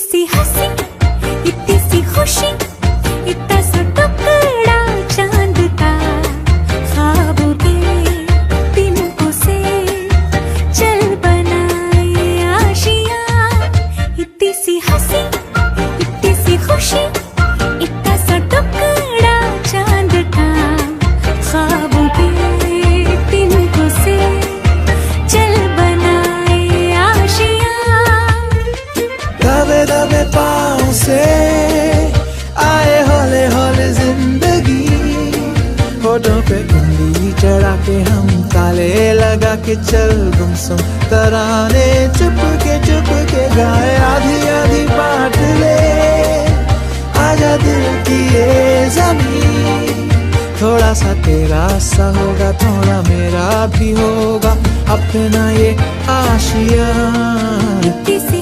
सी हंसी, इतनी सी खुशी, इतना सा टुकड़ा चांद का, ख्वाबों के तिनकों से चल बनाए आशियां। इतनी सी हंसी, इतनी सी खुशी, इतना सा टुकड़ा चांद का, ख्वाबों के तिनकों से चल बनाए आशियां। दबे दबे पाँव से आए हौले हौले जिंदगी, होठों पे उंगली चढ़ा के हम ताले लगा के चल गुमसुम तराने चुप के गाए। आधी आधी बांट ले आजा दिल की ये ज़मीन, थोड़ा सा तेरा सा होगा थोड़ा मेरा भी होगा अपना ये आशियां। इतनी सी